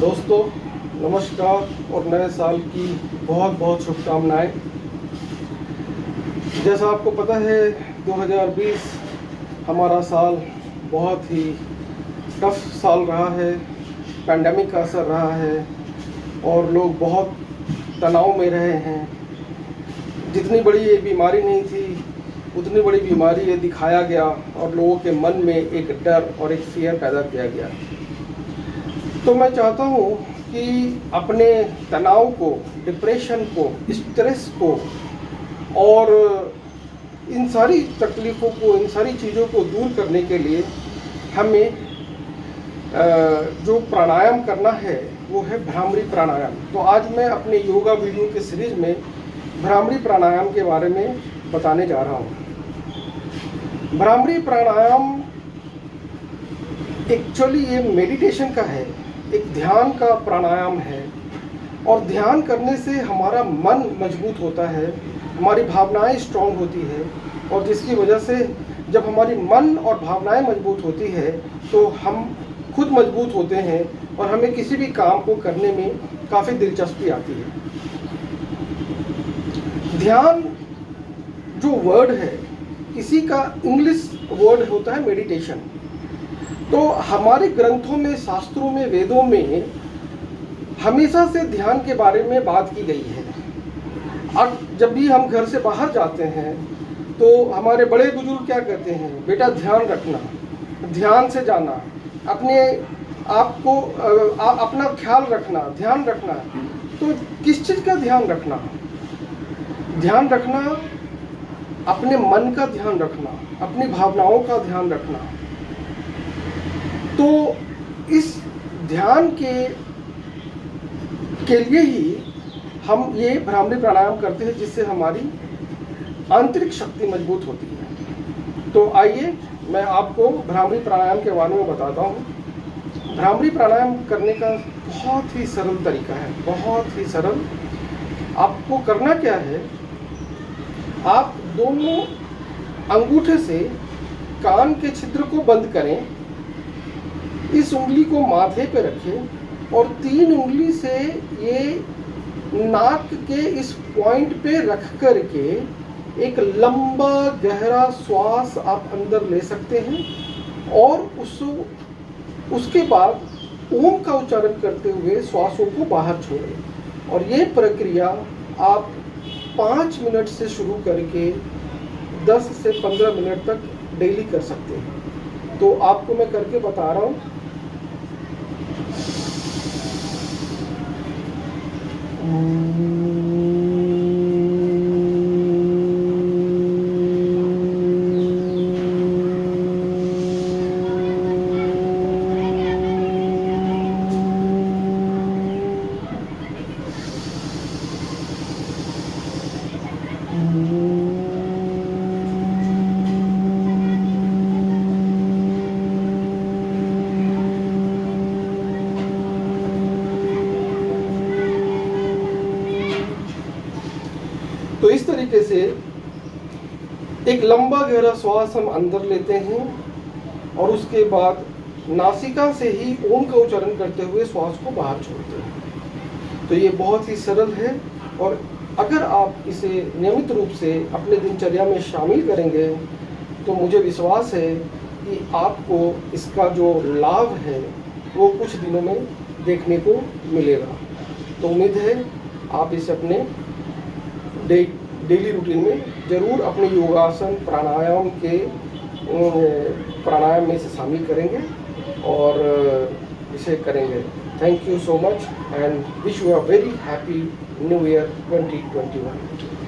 दोस्तों नमस्कार और नए साल की बहुत बहुत शुभकामनाएं। जैसा आपको पता है 2020 हमारा साल बहुत ही टफ साल रहा है। पैंडेमिक का असर रहा है और लोग बहुत तनाव में रहे हैं। जितनी बड़ी ये बीमारी नहीं थी उतनी बड़ी बीमारी ये दिखाया गया और लोगों के मन में एक डर और एक फियर पैदा किया गया। तो मैं चाहता हूँ कि अपने तनाव को, डिप्रेशन को, स्ट्रेस को और इन सारी तकलीफ़ों को, इन सारी चीज़ों को दूर करने के लिए हमें जो प्राणायाम करना है वो है भ्रामरी प्राणायाम। तो आज मैं अपने योगा वीडियो के सीरीज़ में भ्रामरी प्राणायाम के बारे में बताने जा रहा हूँ। भ्रामरी प्राणायाम एक्चुअली ये मेडिटेशन का है, एक ध्यान का प्राणायाम है और ध्यान करने से हमारा मन मजबूत होता है, हमारी भावनाएं स्ट्रांग होती है और जिसकी वजह से जब हमारी मन और भावनाएं मजबूत होती है तो हम खुद मजबूत होते हैं और हमें किसी भी काम को करने में काफ़ी दिलचस्पी आती है। ध्यान जो वर्ड है इसी का इंग्लिश वर्ड होता है मेडिटेशन। तो हमारे ग्रंथों में, शास्त्रों में, वेदों में हमेशा से ध्यान के बारे में बात की गई है। अब जब भी हम घर से बाहर जाते हैं तो हमारे बड़े बुजुर्ग क्या कहते हैं, बेटा ध्यान रखना, ध्यान से जाना, अपने आप को अपना ख्याल रखना, ध्यान रखना। तो किस चीज़ का ध्यान रखना? ध्यान रखना अपने मन का ध्यान रखना, अपनी भावनाओं का ध्यान रखना। तो इस ध्यान के लिए ही हम ये भ्रामरी प्राणायाम करते हैं जिससे हमारी आंतरिक शक्ति मजबूत होती है। तो आइए मैं आपको भ्रामरी प्राणायाम के बारे में बताता हूँ। भ्रामरी प्राणायाम करने का बहुत ही सरल तरीका है, बहुत ही सरल। आपको करना क्या है, आप दोनों अंगूठे से कान के छिद्र को बंद करें, इस उंगली को माथे पे रखें और 3 उंगली से ये नाक के इस पॉइंट पे रख कर के एक लंबा गहरा श्वास आप अंदर ले सकते हैं और उसके बाद ओम का उच्चारण करते हुए श्वासों को बाहर छोड़ें। और ये प्रक्रिया आप 5 मिनट से शुरू करके 10 से 15 मिनट तक डेली कर सकते हैं। तो आपको मैं करके बता रहा हूँ। तो इस तरीके से एक लंबा गहरा श्वास हम अंदर लेते हैं और उसके बाद नासिका से ही ओम का उच्चारण करते हुए श्वास को बाहर छोड़ते हैं। तो ये बहुत ही सरल है और अगर आप इसे नियमित रूप से अपने दिनचर्या में शामिल करेंगे तो मुझे विश्वास है कि आपको इसका जो लाभ है वो कुछ दिनों में देखने को मिलेगा। तो उम्मीद है आप इसे अपने डेली रूटीन में ज़रूर अपने योगासन प्राणायाम में से शामिल करेंगे और इसे करेंगे। Thank you so much and wish you a very happy new year 2021।